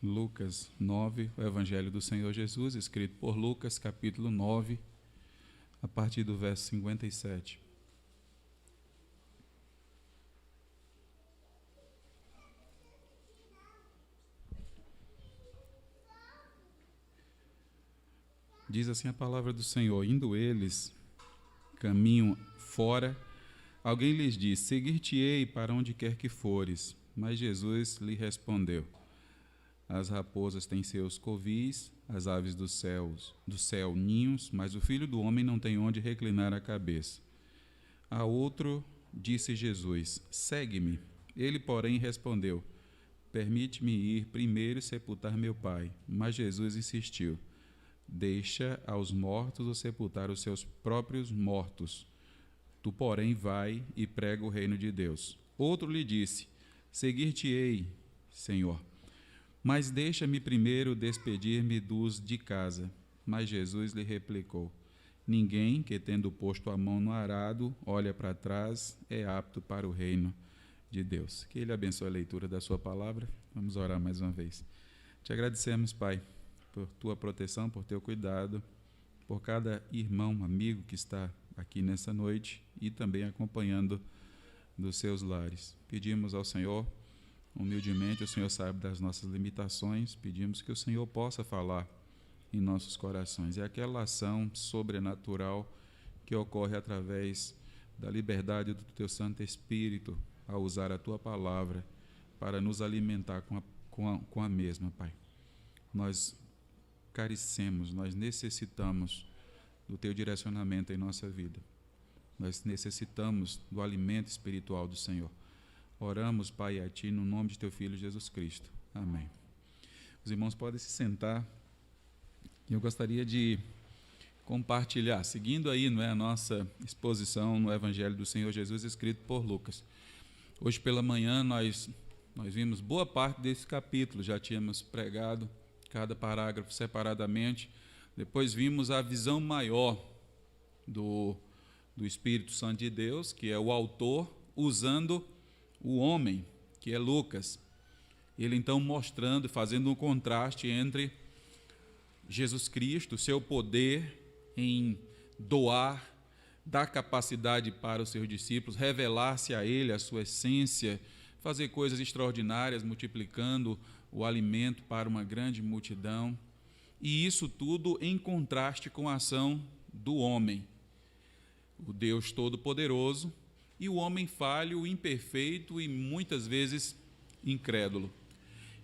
Lucas 9, o Evangelho do Senhor Jesus, escrito por Lucas, capítulo 9, a partir do verso 57. Diz assim a palavra do Senhor: indo eles caminho fora, alguém lhes disse: seguir-te-ei para onde quer que fores. Mas Jesus lhe respondeu: as raposas têm seus covis, as aves do céu ninhos, mas o Filho do Homem não tem onde reclinar a cabeça. A outro disse Jesus: segue-me. Ele, porém, respondeu: permite-me ir primeiro sepultar meu Pai. Mas Jesus insistiu: deixa aos mortos o sepultar os seus próprios mortos. Tu, porém, vai e prega o reino de Deus. Outro lhe disse: seguir-te-ei, Senhor, mas deixa-me primeiro despedir-me dos de casa. Mas Jesus lhe replicou: ninguém que, tendo posto a mão no arado, olha para trás, é apto para o reino de Deus. Que Ele abençoe a leitura da sua palavra. Vamos orar mais uma vez. Te agradecemos, Pai, por tua proteção, por teu cuidado, por cada irmão, amigo que está aqui nessa noite e também acompanhando dos seus lares. Pedimos ao Senhor, humildemente, o Senhor sabe das nossas limitações, pedimos que o Senhor possa falar em nossos corações. É aquela ação sobrenatural que ocorre através da liberdade do teu Santo Espírito ao usar a tua palavra para nos alimentar com a mesma, Pai. Nós carecemos, nós necessitamos do teu direcionamento em nossa vida. Nós necessitamos do alimento espiritual do Senhor. Oramos, Pai, a Ti, no nome de Teu Filho Jesus Cristo. Amém. Os irmãos podem se sentar. Eu gostaria de compartilhar, seguindo aí, não é, a nossa exposição no Evangelho do Senhor Jesus, escrito por Lucas. Hoje pela manhã nós vimos boa parte desse capítulo, já tínhamos pregado cada parágrafo separadamente. Depois vimos a visão maior do Espírito Santo de Deus, que é o autor, usando o homem, que é Lucas. Ele então mostrando, fazendo um contraste entre Jesus Cristo, seu poder em doar, dar capacidade para os seus discípulos, revelar-se a ele, a sua essência, fazer coisas extraordinárias, multiplicando o alimento para uma grande multidão. E isso tudo em contraste com a ação do homem, o Deus Todo-Poderoso, e o homem falho, imperfeito e muitas vezes incrédulo.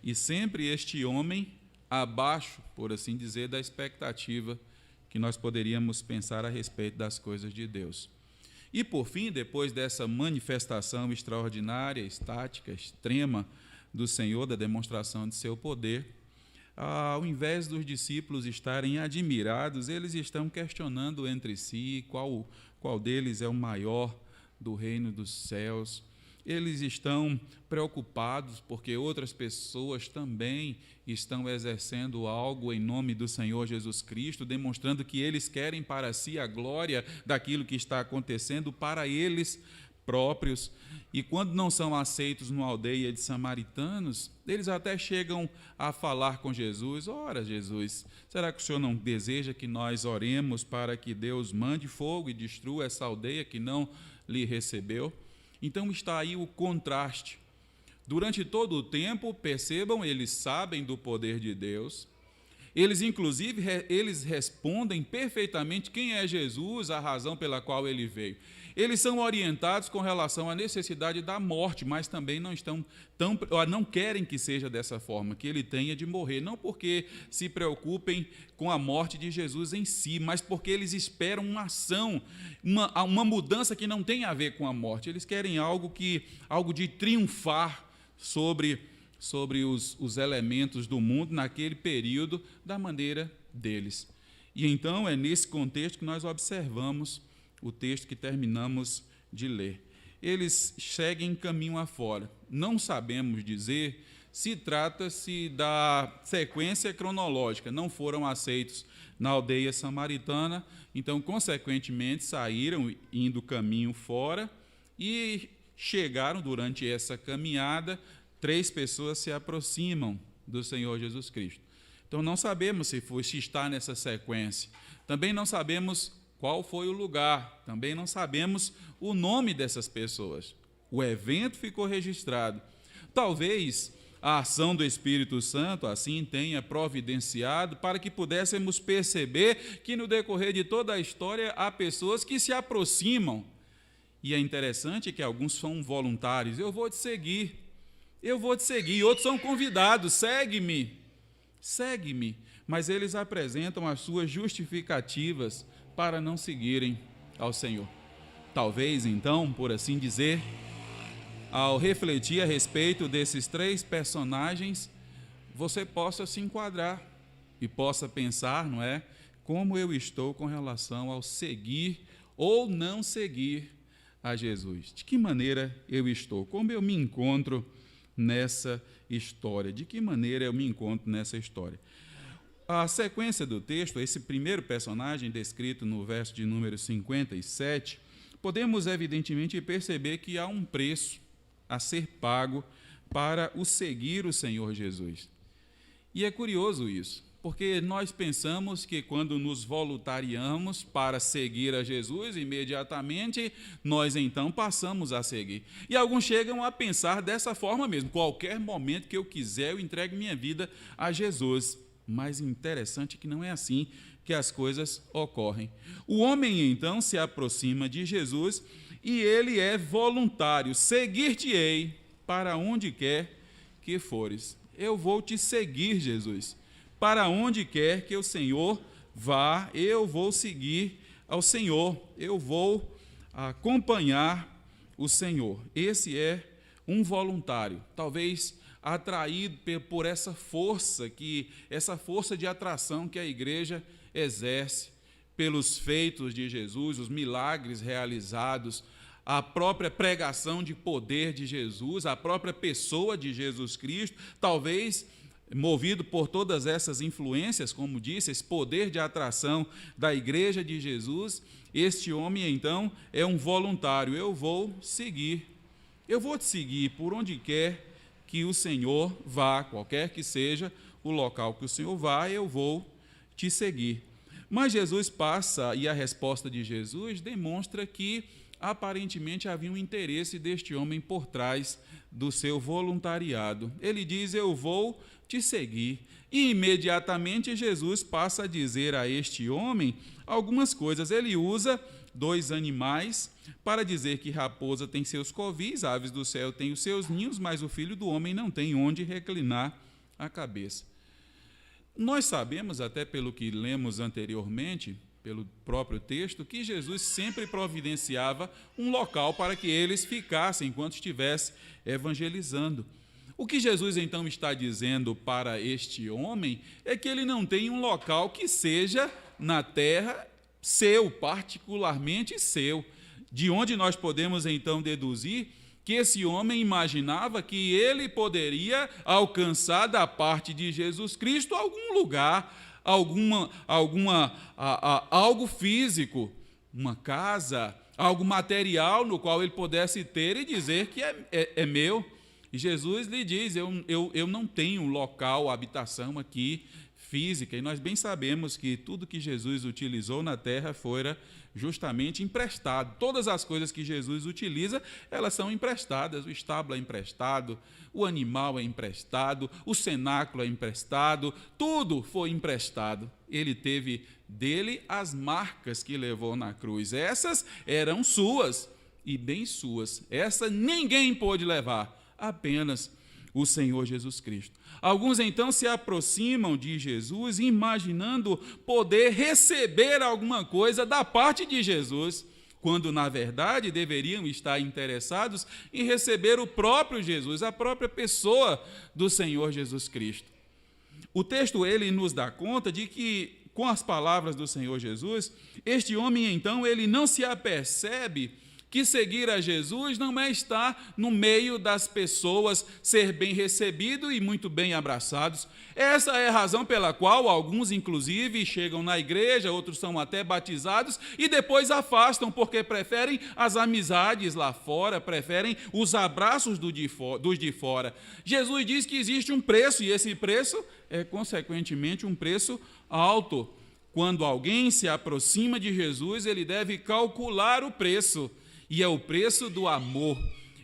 E sempre este homem abaixo, por assim dizer, da expectativa que nós poderíamos pensar a respeito das coisas de Deus. E por fim, depois dessa manifestação extraordinária, estática, extrema do Senhor, da demonstração de seu poder, ao invés dos discípulos estarem admirados, eles estão questionando entre si qual deles é o maior do reino dos céus. Eles estão preocupados porque outras pessoas também estão exercendo algo em nome do Senhor Jesus Cristo, demonstrando que eles querem para si a glória daquilo que está acontecendo para eles próprios. E quando não são aceitos numa aldeia de samaritanos, eles até chegam a falar com Jesus: ora, Jesus, será que o Senhor não deseja que nós oremos para que Deus mande fogo e destrua essa aldeia que não lhe recebeu? Então está aí o contraste. Durante todo o tempo, percebam, eles sabem do poder de Deus. Eles, inclusive, eles respondem perfeitamente quem é Jesus, a razão pela qual ele veio. Eles são orientados com relação à necessidade da morte, mas também não querem que seja dessa forma, que ele tenha de morrer. Não porque se preocupem com a morte de Jesus em si, mas porque eles esperam uma ação, uma mudança que não tem a ver com a morte. Eles querem algo de triunfar sobre os elementos do mundo naquele período da maneira deles. E então é nesse contexto que nós observamos o texto que terminamos de ler. Eles seguem caminho afora. Não sabemos dizer se trata-se da sequência cronológica. Não foram aceitos na aldeia samaritana, então, consequentemente, saíram indo caminho fora e chegaram durante essa caminhada. 3 pessoas se aproximam do Senhor Jesus Cristo. Então, não sabemos se está nessa sequência. Também não sabemos qual foi o lugar. Também não sabemos o nome dessas pessoas. O evento ficou registrado. Talvez a ação do Espírito Santo assim tenha providenciado para que pudéssemos perceber que no decorrer de toda a história há pessoas que se aproximam. E é interessante que alguns são voluntários. Eu vou te seguir. Outros são convidados. Segue-me. Mas eles apresentam as suas justificativas para não seguirem ao Senhor. Talvez, então, por assim dizer, ao refletir a respeito desses três personagens, você possa se enquadrar e possa pensar, não é? Como eu estou com relação ao seguir ou não seguir a Jesus. De que maneira eu estou? Como eu me encontro nessa história? De que maneira eu me encontro nessa história? A sequência do texto, esse primeiro personagem descrito no verso de número 57, podemos evidentemente perceber que há um preço a ser pago para o seguir o Senhor Jesus. E é curioso isso, porque nós pensamos que quando nos voluntariamos para seguir a Jesus, imediatamente nós então passamos a seguir. E alguns chegam a pensar dessa forma mesmo: qualquer momento que eu quiser, eu entrego minha vida a Jesus. Mas interessante que não é assim que as coisas ocorrem. O homem então se aproxima de Jesus e ele é voluntário. Seguir-te-ei para onde quer que fores. Eu vou te seguir, Jesus. Para onde quer que o Senhor vá, eu vou seguir ao Senhor. Eu vou acompanhar o Senhor. Esse é um voluntário. Talvez atraído por essa força de atração que a igreja exerce pelos feitos de Jesus, os milagres realizados, a própria pregação de poder de Jesus, a própria pessoa de Jesus Cristo, talvez movido por todas essas influências, como disse, esse poder de atração da igreja de Jesus. Este homem, então, é um voluntário. Eu vou te seguir por onde quer que o Senhor vá, qualquer que seja o local que o Senhor vá, eu vou te seguir. Mas Jesus passa, e a resposta de Jesus demonstra que aparentemente havia um interesse deste homem por trás do seu voluntariado. Ele diz: eu vou te seguir. E imediatamente Jesus passa a dizer a este homem algumas coisas. Ele usa dois animais para dizer que raposa tem seus covis, aves do céu têm os seus ninhos, mas o filho do homem não tem onde reclinar a cabeça. Nós sabemos, até pelo que lemos anteriormente, pelo próprio texto, que Jesus sempre providenciava um local para que eles ficassem enquanto estivesse evangelizando. O que Jesus então está dizendo para este homem é que ele não tem um local que seja na terra seu, particularmente seu, de onde nós podemos então deduzir que esse homem imaginava que ele poderia alcançar da parte de Jesus Cristo algum lugar, algo físico, uma casa, algo material no qual ele pudesse ter e dizer que é meu. E Jesus lhe diz: eu não tenho local, habitação aqui física, e nós bem sabemos que tudo que Jesus utilizou na terra fora justamente emprestado. Todas as coisas que Jesus utiliza, elas são emprestadas. O estábulo é emprestado, o animal é emprestado, o cenáculo é emprestado, tudo foi emprestado. Ele teve dele as marcas que levou na cruz. Essas eram suas, e bem suas. Essa ninguém pôde levar, apenas o Senhor Jesus Cristo. Alguns então se aproximam de Jesus imaginando poder receber alguma coisa da parte de Jesus, quando na verdade deveriam estar interessados em receber o próprio Jesus, a própria pessoa do Senhor Jesus Cristo. O texto ele nos dá conta de que, com as palavras do Senhor Jesus, este homem então ele não se apercebe que seguir a Jesus não é estar no meio das pessoas, ser bem recebido e muito bem abraçados. Essa é a razão pela qual alguns, inclusive, chegam na igreja, outros são até batizados e depois afastam, porque preferem as amizades lá fora, preferem os abraços dos de fora. Jesus diz que existe um preço, e esse preço é, consequentemente, um preço alto. Quando alguém se aproxima de Jesus, ele deve calcular o preço. E é o preço do amor,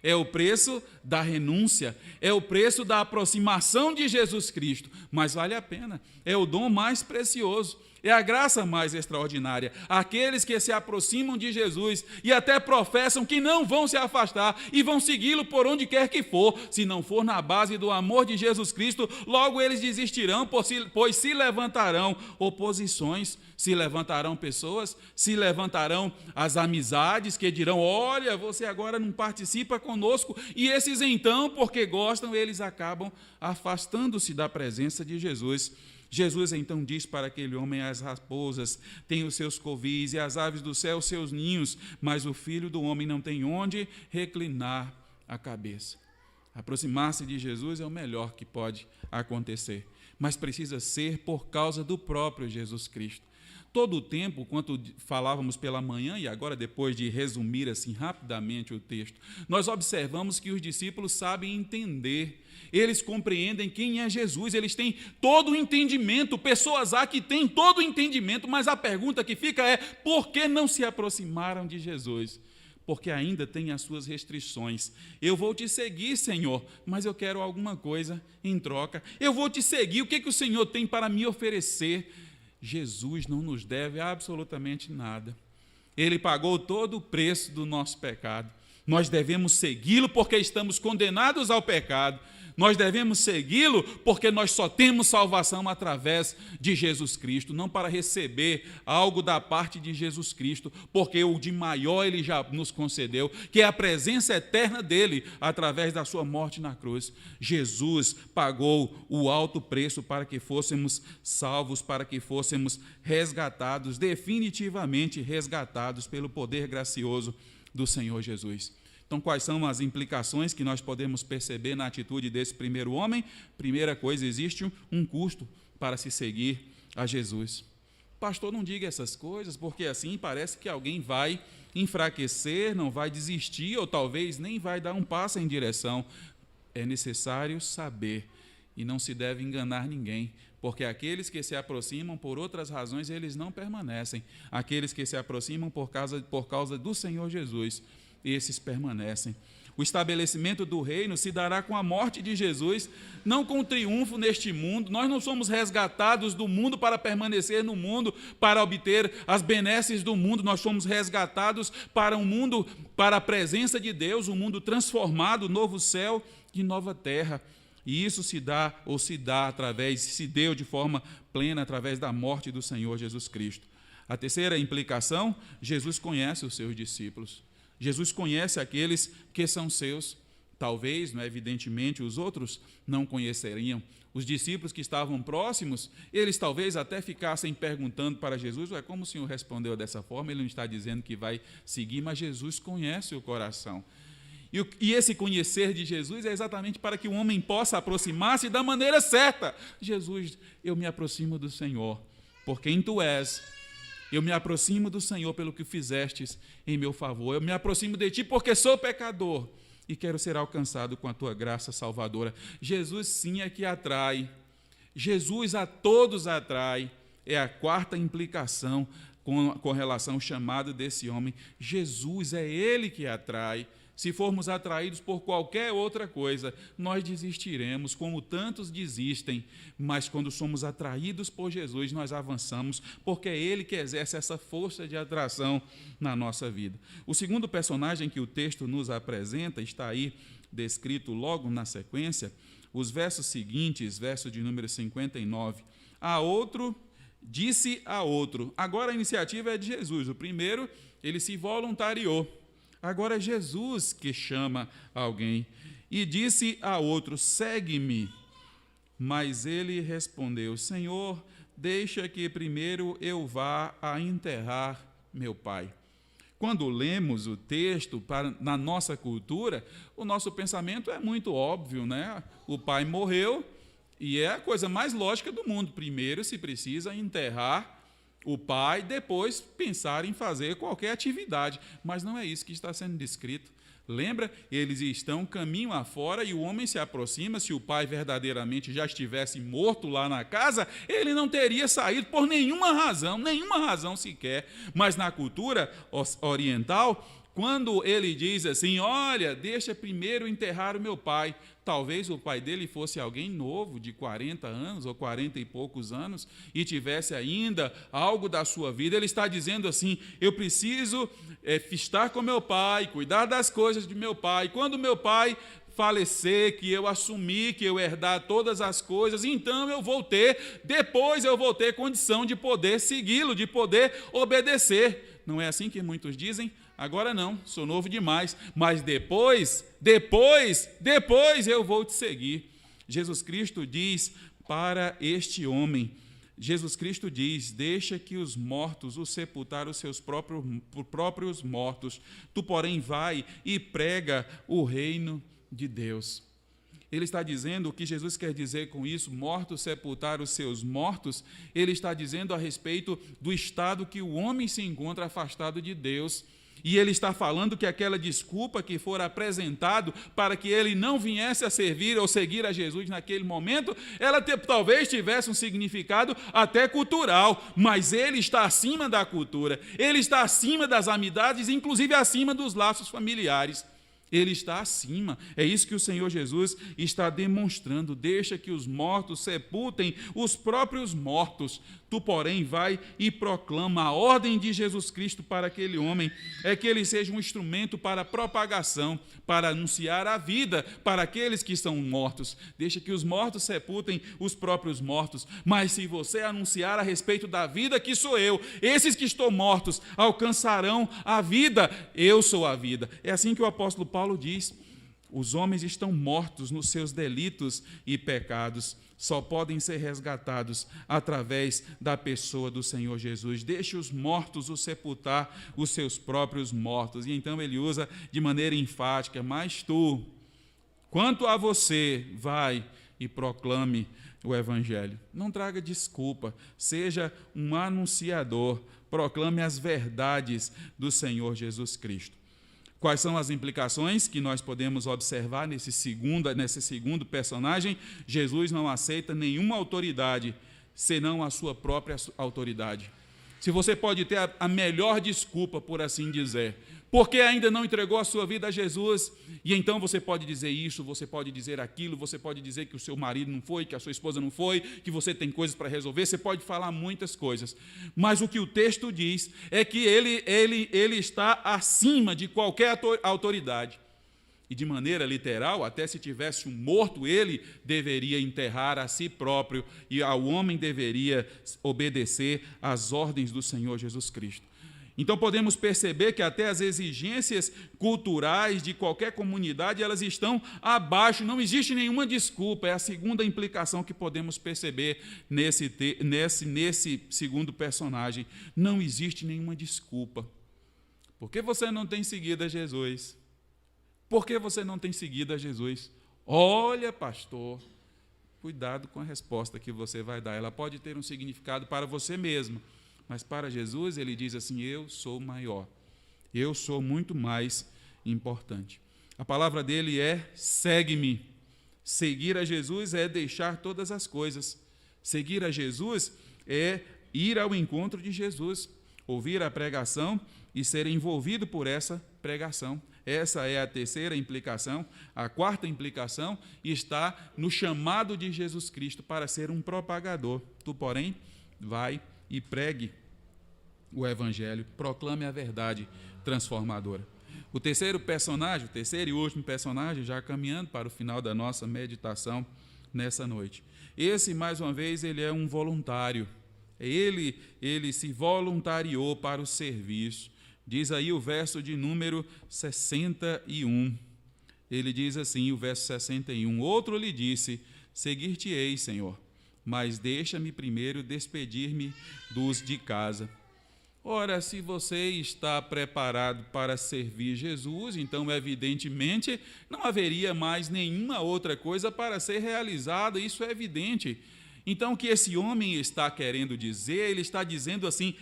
é o preço da renúncia, é o preço da aproximação de Jesus Cristo. Mas vale a pena, é o dom mais precioso, é a graça mais extraordinária. Aqueles que se aproximam de Jesus e até professam que não vão se afastar e vão segui-lo por onde quer que for, se não for na base do amor de Jesus Cristo, logo eles desistirão, pois se levantarão oposições, se levantarão pessoas, se levantarão as amizades que dirão: olha, você agora não participa conosco, e esses então, porque gostam, eles acabam afastando-se da presença de Jesus. Jesus então diz para aquele homem: as raposas têm os seus covis e as aves do céu os seus ninhos, mas o Filho do Homem não tem onde reclinar a cabeça. Aproximar-se de Jesus é o melhor que pode acontecer, mas precisa ser por causa do próprio Jesus Cristo. Todo o tempo, quanto falávamos pela manhã e agora depois de resumir assim rapidamente o texto, nós observamos que os discípulos sabem entender, eles compreendem quem é Jesus, eles têm todo o entendimento, pessoas há que têm todo o entendimento, mas a pergunta que fica é: por que não se aproximaram de Jesus? Porque ainda tem as suas restrições. Eu vou te seguir, Senhor, mas eu quero alguma coisa em troca. Eu vou te seguir, o que o Senhor tem para me oferecer? Jesus não nos deve absolutamente nada. Ele pagou todo o preço do nosso pecado. Nós devemos segui-lo porque estamos condenados ao pecado. Nós devemos segui-lo porque nós só temos salvação através de Jesus Cristo, não para receber algo da parte de Jesus Cristo, porque o de maior ele já nos concedeu, que é a presença eterna dele através da sua morte na cruz. Jesus pagou o alto preço para que fôssemos salvos, para que fôssemos resgatados, definitivamente resgatados pelo poder gracioso do Senhor Jesus. Então, quais são as implicações que nós podemos perceber na atitude desse primeiro homem? Primeira coisa, existe um custo para se seguir a Jesus. Pastor, não diga essas coisas, porque assim parece que alguém vai enfraquecer, não vai desistir, ou talvez nem vai dar um passo em direção. É necessário saber, e não se deve enganar ninguém, porque aqueles que se aproximam por outras razões, eles não permanecem. Aqueles que se aproximam por causa do Senhor Jesus, esses permanecem. O estabelecimento do reino se dará com a morte de Jesus, não com o triunfo neste mundo. Nós não somos resgatados do mundo para permanecer no mundo, para obter as benesses do mundo. Nós somos resgatados para um mundo, para a presença de Deus, um mundo transformado, novo céu e nova terra. E isso se deu de forma plena através da morte do Senhor Jesus Cristo. A terceira implicação: Jesus conhece os seus discípulos. Jesus conhece aqueles que são seus. Talvez, evidentemente, os outros não conheceriam. Os discípulos que estavam próximos, eles talvez até ficassem perguntando para Jesus: como o Senhor respondeu dessa forma? Ele não está dizendo que vai seguir, mas Jesus conhece o coração. E esse conhecer de Jesus é exatamente para que o homem possa aproximar-se da maneira certa. Jesus, eu me aproximo do Senhor por quem Tu és. Eu me aproximo do Senhor pelo que fizestes em meu favor. Eu me aproximo de Ti porque sou pecador e quero ser alcançado com a Tua graça salvadora. Jesus sim é que atrai. Jesus a todos atrai. É a quarta implicação com relação ao chamado desse homem. Jesus é Ele que atrai. Se formos atraídos por qualquer outra coisa, nós desistiremos, como tantos desistem. Mas quando somos atraídos por Jesus, nós avançamos, porque é Ele que exerce essa força de atração na nossa vida. O segundo personagem que o texto nos apresenta, está aí descrito logo na sequência, os versos seguintes, verso de número 59. A outro, disse a outro. Agora a iniciativa é de Jesus. O primeiro, ele se voluntariou. Agora é Jesus que chama alguém. E disse a outro: segue-me. Mas ele respondeu: Senhor, deixa que primeiro eu vá a enterrar meu pai. quando lemos o texto na nossa cultura, o nosso pensamento é muito óbvio, né? O pai morreu e é a coisa mais lógica do mundo. Primeiro se precisa enterrar o pai, depois pensar em fazer qualquer atividade. Mas não é isso que está sendo descrito. Lembra? Eles estão caminho afora e o homem se aproxima. Se o pai verdadeiramente já estivesse morto lá na casa, ele não teria saído por nenhuma razão sequer. Mas na cultura oriental, quando ele diz assim, olha, deixa primeiro enterrar o meu pai, talvez o pai dele fosse alguém novo, de 40 anos ou 40 e poucos anos, e tivesse ainda algo da sua vida, ele está dizendo assim, eu preciso estar com meu pai, cuidar das coisas de meu pai, quando meu pai falecer, que eu assumir, que eu herdar todas as coisas, então depois eu vou ter condição de poder segui-lo, de poder obedecer. Não é assim que muitos dizem? Agora não, sou novo demais, mas depois eu vou te seguir. Jesus Cristo diz para este homem, Jesus Cristo diz, deixa que os mortos o sepultar os seus próprios mortos, tu porém vai e prega o reino de Deus. Ele está dizendo o que Jesus quer dizer com isso, mortos sepultar os seus mortos, ele está dizendo a respeito do estado que o homem se encontra afastado de Deus. E ele está falando que aquela desculpa que for apresentado para que ele não viesse a servir ou seguir a Jesus naquele momento, ela talvez tivesse um significado até cultural, mas ele está acima da cultura, ele está acima das amizades, inclusive acima dos laços familiares. Ele está acima. É isso que o Senhor Jesus está demonstrando. Deixa que os mortos sepultem os próprios mortos. Tu, porém, vai e proclama a ordem de Jesus Cristo para aquele homem, é que ele seja um instrumento para a propagação, para anunciar a vida para aqueles que estão mortos. Deixa que os mortos sepultem os próprios mortos. Mas se você anunciar a respeito da vida, que sou eu, esses que estão mortos alcançarão a vida. Eu sou a vida. É assim que o apóstolo Paulo diz. Os homens estão mortos nos seus delitos e pecados, só podem ser resgatados através da pessoa do Senhor Jesus. Deixe os mortos o sepultar os seus próprios mortos. E então ele usa de maneira enfática, mas tu, quanto a você, vai e proclame o Evangelho. Não traga desculpa, seja um anunciador, proclame as verdades do Senhor Jesus Cristo. Quais são as implicações que nós podemos observar nesse segundo personagem? Jesus não aceita nenhuma autoridade, senão a sua própria autoridade. Se você pode ter a melhor desculpa, por assim dizer, porque ainda não entregou a sua vida a Jesus, e então você pode dizer isso, você pode dizer aquilo, você pode dizer que o seu marido não foi, que a sua esposa não foi, que você tem coisas para resolver, você pode falar muitas coisas. Mas o que o texto diz é que ele está acima de qualquer autoridade. E de maneira literal, até se tivesse um morto, ele deveria enterrar a si próprio e ao homem deveria obedecer às ordens do Senhor Jesus Cristo. Então podemos perceber que até as exigências culturais de qualquer comunidade, elas estão abaixo, não existe nenhuma desculpa. É a segunda implicação que podemos perceber nesse segundo personagem. Não existe nenhuma desculpa. Por que você não tem seguido a Jesus? Por que você não tem seguido a Jesus? Olha, pastor, cuidado com a resposta que você vai dar. Ela pode ter um significado para você mesmo, mas para Jesus ele diz assim, eu sou maior, eu sou muito mais importante. A palavra dele é, segue-me. Seguir a Jesus é deixar todas as coisas. Seguir a Jesus é ir ao encontro de Jesus, ouvir a pregação e ser envolvido por essa pregação. Essa é a terceira implicação. A quarta implicação está no chamado de Jesus Cristo para ser um propagador. Tu, porém, vai e pregue o Evangelho, proclame a verdade transformadora. O terceiro personagem, o terceiro e último personagem, já caminhando para o final da nossa meditação nessa noite. Esse, mais uma vez, ele é um voluntário. Ele se voluntariou para o serviço. Diz aí o verso de número 61. Ele diz assim, o verso 61. Outro lhe disse, seguir-te-ei, Senhor, mas deixa-me primeiro despedir-me dos de casa. Ora, se você está preparado para servir Jesus, então, evidentemente, não haveria mais nenhuma outra coisa para ser realizada, isso é evidente. Então, o que esse homem está querendo dizer, ele está dizendo assim,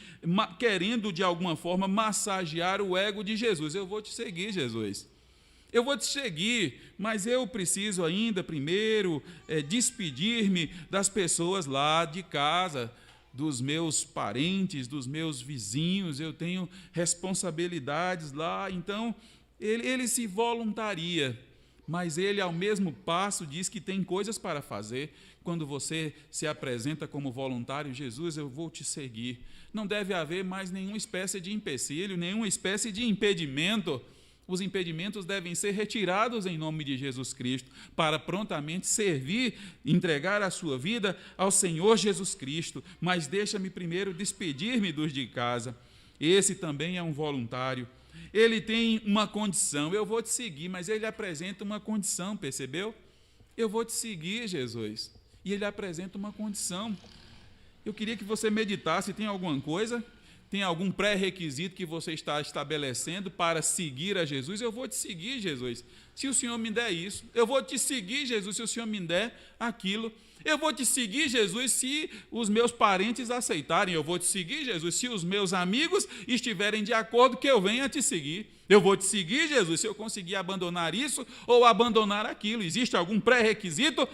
querendo de alguma forma massagear o ego de Jesus. Eu vou te seguir, Jesus. Eu vou te seguir, mas eu preciso ainda primeiro despedir-me das pessoas lá de casa, dos meus parentes, dos meus vizinhos, eu tenho responsabilidades lá. Então, ele se voluntaria, mas ele, ao mesmo passo, diz que tem coisas para fazer. Quando você se apresenta como voluntário, Jesus, eu vou te seguir. Não deve haver mais nenhuma espécie de empecilho, nenhuma espécie de impedimento. Os impedimentos devem ser retirados em nome de Jesus Cristo, para prontamente servir, entregar a sua vida ao Senhor Jesus Cristo. Mas deixa-me primeiro despedir-me dos de casa. Esse também é um voluntário. Ele tem uma condição, eu vou te seguir, mas ele apresenta uma condição, percebeu? Eu vou te seguir, Jesus. E ele apresenta uma condição. Eu queria que você meditasse, tem alguma coisa? Tem algum pré-requisito que você está estabelecendo para seguir a Jesus? Eu vou te seguir, Jesus, se o Senhor me der isso. Eu vou te seguir, Jesus, se o Senhor me der aquilo. Eu vou te seguir, Jesus, se os meus parentes aceitarem. Eu vou te seguir, Jesus, se os meus amigos estiverem de acordo que eu venha te seguir. Eu vou te seguir, Jesus, se eu conseguir abandonar isso ou abandonar aquilo. Existe algum pré-requisito?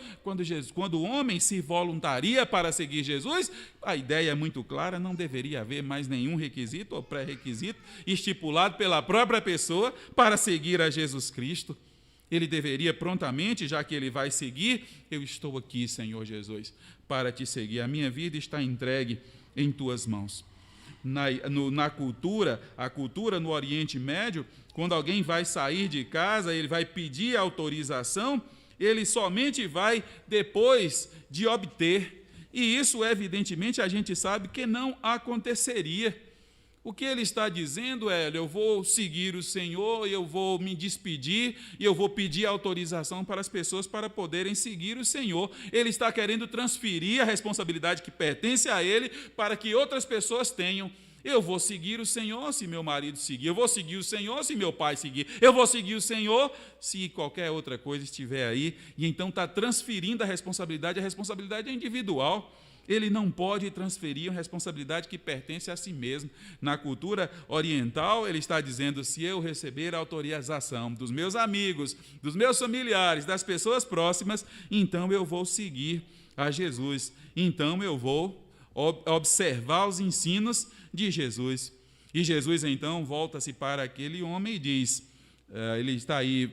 Quando o homem se voluntaria para seguir Jesus, a ideia é muito clara, não deveria haver mais nenhum requisito ou pré-requisito estipulado pela própria pessoa para seguir a Jesus Cristo. Ele deveria prontamente, já que ele vai seguir, eu estou aqui, Senhor Jesus, para te seguir. A minha vida está entregue em tuas mãos. Na cultura, a cultura no Oriente Médio, quando alguém vai sair de casa, ele vai pedir autorização, ele somente vai depois de obter. E isso, evidentemente, a gente sabe que não aconteceria. O que ele está dizendo é, eu vou seguir o Senhor, eu vou me despedir e eu vou pedir autorização para as pessoas para poderem seguir o Senhor. Ele está querendo transferir a responsabilidade que pertence a ele para que outras pessoas tenham. Eu vou seguir o Senhor se meu marido seguir, eu vou seguir o Senhor se meu pai seguir, eu vou seguir o Senhor se qualquer outra coisa estiver aí. E então está transferindo a responsabilidade é individual. Ele não pode transferir uma responsabilidade que pertence a si mesmo. Na cultura oriental, ele está dizendo, se eu receber a autorização dos meus amigos, dos meus familiares, das pessoas próximas, então eu vou seguir a Jesus. Então eu vou observar os ensinos de Jesus. E Jesus, então, volta-se para aquele homem e diz, ele está aí,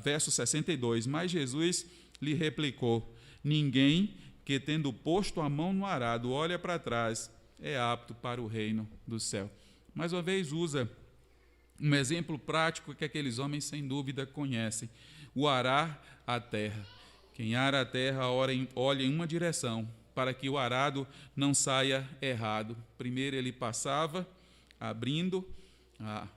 verso 62, mas Jesus lhe replicou, ninguém que, tendo posto a mão no arado, olha para trás, é apto para o reino do céu. Mais uma vez, usa um exemplo prático que aqueles homens, sem dúvida, conhecem. O arar a terra. Quem ara a terra, olha em uma direção, para que o arado não saia errado. Primeiro ele passava, abrindo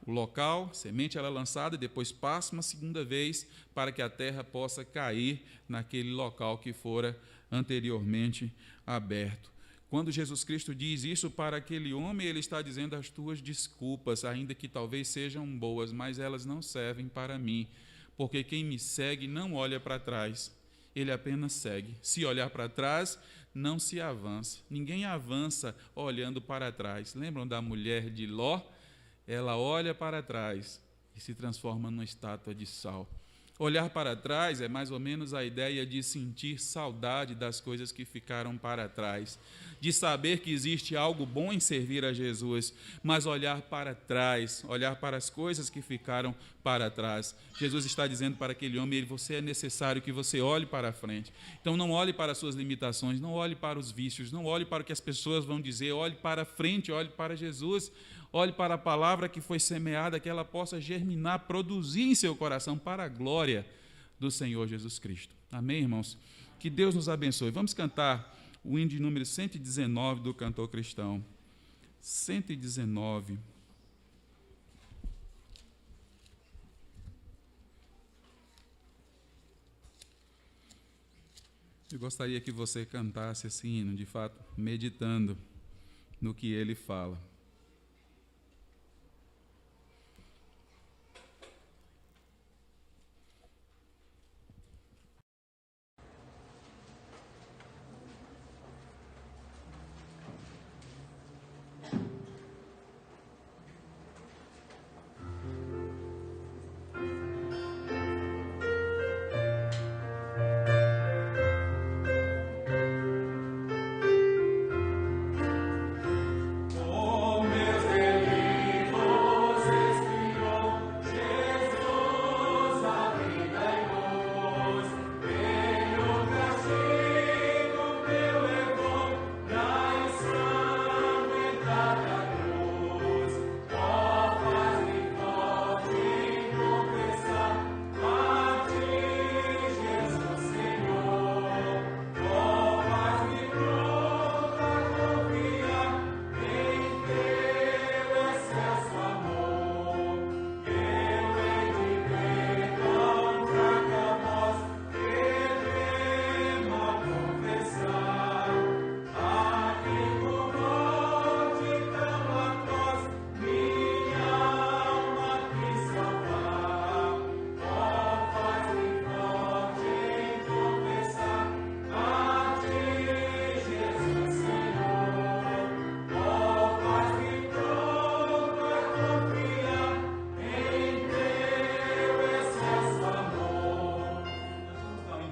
o local, semente era lançada, depois passa uma segunda vez, para que a terra possa cair naquele local que fora anteriormente aberto. Quando Jesus Cristo diz isso para aquele homem, ele está dizendo as tuas desculpas, ainda que talvez sejam boas, mas elas não servem para mim, porque quem me segue não olha para trás, ele apenas segue. Se olhar para trás, não se avança. Ninguém avança olhando para trás. Lembram da mulher de Ló? Ela olha para trás e se transforma numa estátua de sal. Olhar para trás é mais ou menos a ideia de sentir saudade das coisas que ficaram para trás, de saber que existe algo bom em servir a Jesus, mas olhar para trás, olhar para as coisas que ficaram para trás. Jesus está dizendo para aquele homem, você é necessário que você olhe para a frente. Então não olhe para as suas limitações, não olhe para os vícios, não olhe para o que as pessoas vão dizer, olhe para a frente, olhe para Jesus. Olhe para a palavra que foi semeada, que ela possa germinar, produzir em seu coração para a glória do Senhor Jesus Cristo. Amém, irmãos? Que Deus nos abençoe. Vamos cantar o hino de número 119 do cantor cristão. 119. Eu gostaria que você cantasse esse hino, de fato, meditando no que ele fala.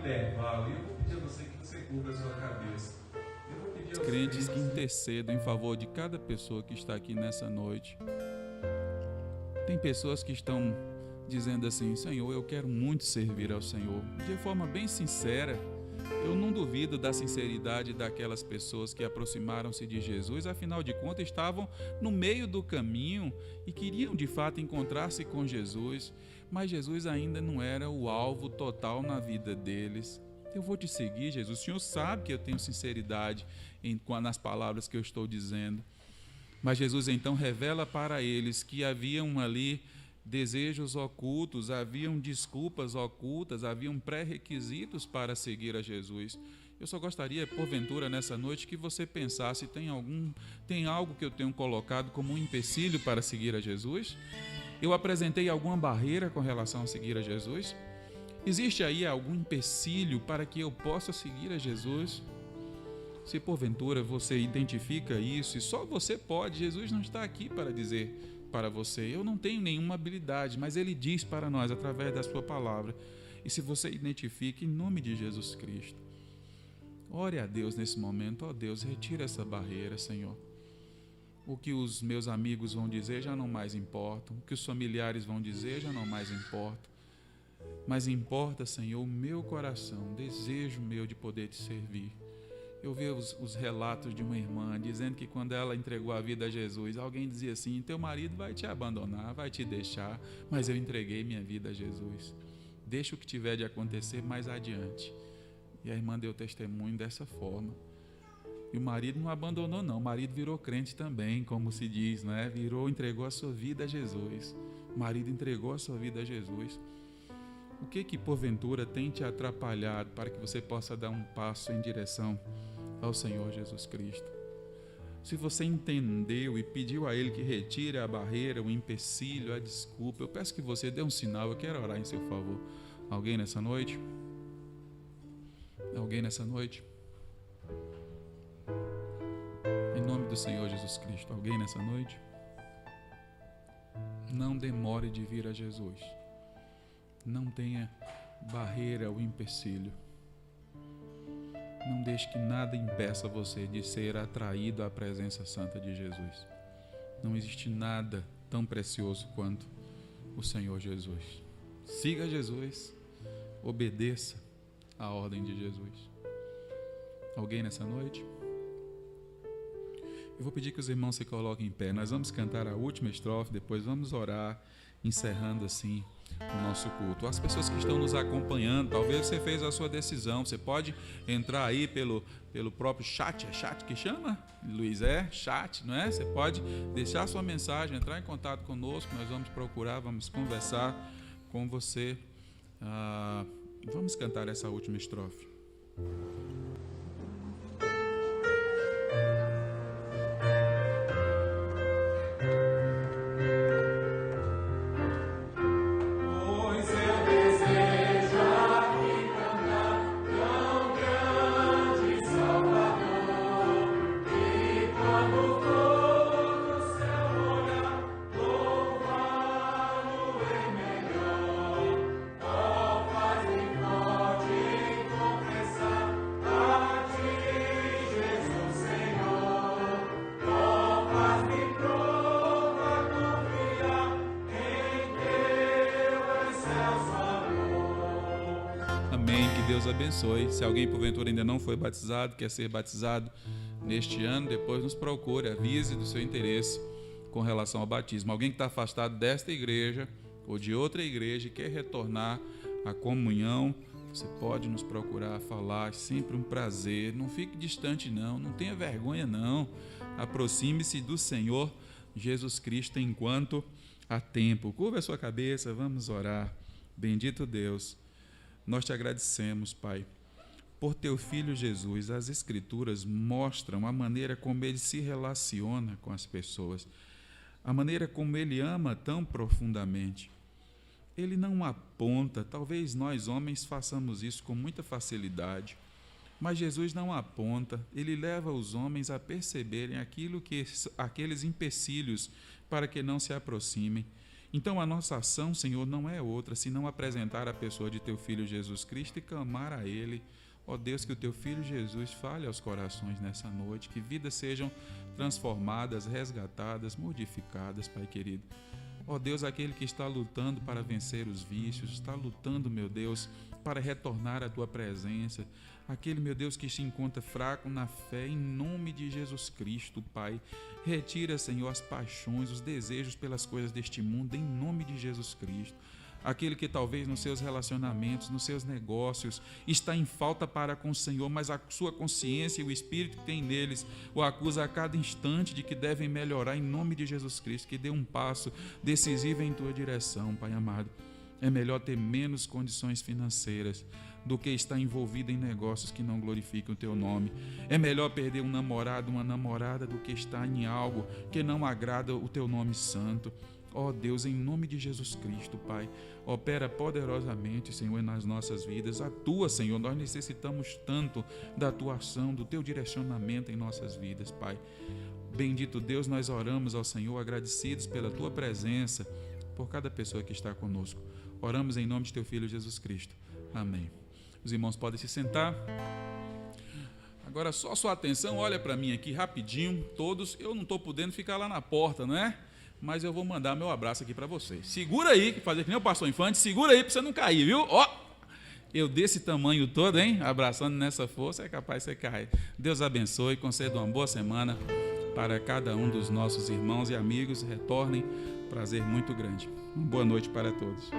intervalo, e eu vou pedir a você que você curva a sua cabeça. Os crentes que intercedam em favor de cada pessoa que está aqui nessa noite. Tem pessoas que estão dizendo assim: Senhor, eu quero muito servir ao Senhor. De forma bem sincera, eu não duvido da sinceridade daquelas pessoas que aproximaram-se de Jesus, afinal de contas estavam no meio do caminho e queriam de fato encontrar-se com Jesus, mas Jesus ainda não era o alvo total na vida deles. Eu vou te seguir, Jesus. O Senhor sabe que eu tenho sinceridade nas palavras que eu estou dizendo. Mas Jesus então revela para eles que haviam ali desejos ocultos, haviam desculpas ocultas, haviam pré-requisitos para seguir a Jesus. Eu só gostaria, porventura, nessa noite, que você pensasse: tem algo que eu tenho colocado como um empecilho para seguir a Jesus? Eu apresentei alguma barreira com relação a seguir a Jesus? Existe aí algum empecilho para que eu possa seguir a Jesus? Se porventura você identifica isso, e só você pode, Jesus não está aqui para dizer para você: eu não tenho nenhuma habilidade, mas Ele diz para nós através da sua palavra. E se você identifica, em nome de Jesus Cristo, ore a Deus nesse momento: ó Deus, retira essa barreira, Senhor. O que os meus amigos vão dizer já não mais importa, o que os familiares vão dizer já não mais importa, mas importa, Senhor, o meu coração, desejo meu de poder te servir. Eu vi os relatos de uma irmã dizendo que quando ela entregou a vida a Jesus, alguém dizia assim: teu marido vai te abandonar, vai te deixar, mas eu entreguei minha vida a Jesus. Deixa o que tiver de acontecer mais adiante. E a irmã deu testemunho dessa forma. E o marido não abandonou não, o marido virou crente também, como se diz, né? Entregou a sua vida a Jesus. O marido entregou a sua vida a Jesus. O que porventura tem te atrapalhado para que você possa dar um passo em direção ao Senhor Jesus Cristo? Se você entendeu e pediu a Ele que retire a barreira, o empecilho, a desculpa, eu peço que você dê um sinal. Eu quero orar em seu favor. Alguém nessa noite? Alguém nessa noite? Em nome do Senhor Jesus Cristo, alguém nessa noite? Não demore de vir a Jesus. Não tenha barreira ou empecilho. Não deixe que nada impeça você de ser atraído à presença santa de Jesus. Não existe nada tão precioso quanto o Senhor Jesus. Siga Jesus, obedeça à ordem de Jesus. Alguém nessa noite? Eu vou pedir que os irmãos se coloquem em pé. Nós vamos cantar a última estrofe, depois vamos orar, encerrando assim o nosso culto. As pessoas que estão nos acompanhando, talvez você fez a sua decisão, você pode entrar aí pelo próprio chat. É chat que chama? Luiz, chat, não é? Você pode deixar sua mensagem, entrar em contato conosco, nós vamos procurar, vamos conversar com você. Vamos cantar essa última estrofe. Deus abençoe. Se alguém porventura ainda não foi batizado, quer ser batizado neste ano, depois nos procure, avise do seu interesse com relação ao batismo. Alguém que está afastado desta igreja ou de outra igreja e quer retornar à comunhão, você pode nos procurar, falar, é sempre um prazer. Não fique distante não tenha vergonha não. Aproxime-se do Senhor Jesus Cristo enquanto há tempo. Curva a sua cabeça, vamos orar. Bendito Deus, nós te agradecemos, Pai, por teu Filho Jesus. As Escrituras mostram a maneira como ele se relaciona com as pessoas, a maneira como ele ama tão profundamente. Ele não aponta, talvez nós homens façamos isso com muita facilidade, mas Jesus não aponta, ele leva os homens a perceberem aqueles empecilhos para que não se aproximem. Então a nossa ação, Senhor, não é outra senão apresentar a pessoa de teu Filho Jesus Cristo e clamar a Ele. Ó Deus, que o teu Filho Jesus fale aos corações nessa noite, que vidas sejam transformadas, resgatadas, modificadas, Pai querido. Ó Deus, aquele que está lutando para vencer os vícios, está lutando, meu Deus, para retornar à tua presença. Aquele, meu Deus, que se encontra fraco na fé, em nome de Jesus Cristo, Pai. Retira, Senhor, as paixões, os desejos pelas coisas deste mundo, em nome de Jesus Cristo. Aquele que talvez nos seus relacionamentos, nos seus negócios, está em falta para com o Senhor, mas a sua consciência e o Espírito que tem neles o acusa a cada instante de que devem melhorar, em nome de Jesus Cristo, que dê um passo decisivo em tua direção, Pai amado. É melhor ter menos condições financeiras do que estar envolvido em negócios que não glorificam o teu nome. É melhor perder um namorado, uma namorada, do que estar em algo que não agrada o teu nome santo. Ó Deus, em nome de Jesus Cristo, Pai, opera poderosamente, Senhor, nas nossas vidas. Atua, Senhor, nós necessitamos tanto da tua ação, do teu direcionamento em nossas vidas, Pai. Bendito Deus, nós oramos ao Senhor agradecidos pela tua presença, por cada pessoa que está conosco. Oramos em nome de teu Filho Jesus Cristo. Amém. Os irmãos podem se sentar. Agora só sua atenção, olha para mim aqui rapidinho, todos. Eu não estou podendo ficar lá na porta, não é? Mas eu vou mandar meu abraço aqui para vocês. Segura aí, que fazer que nem o pastor Infante, segura aí para você não cair, viu? Ó, eu desse tamanho todo, hein? Abraçando nessa força, é capaz de você cair. Deus abençoe, conceda uma boa semana para cada um dos nossos irmãos e amigos. Retornem, prazer muito grande. Uma boa noite para todos.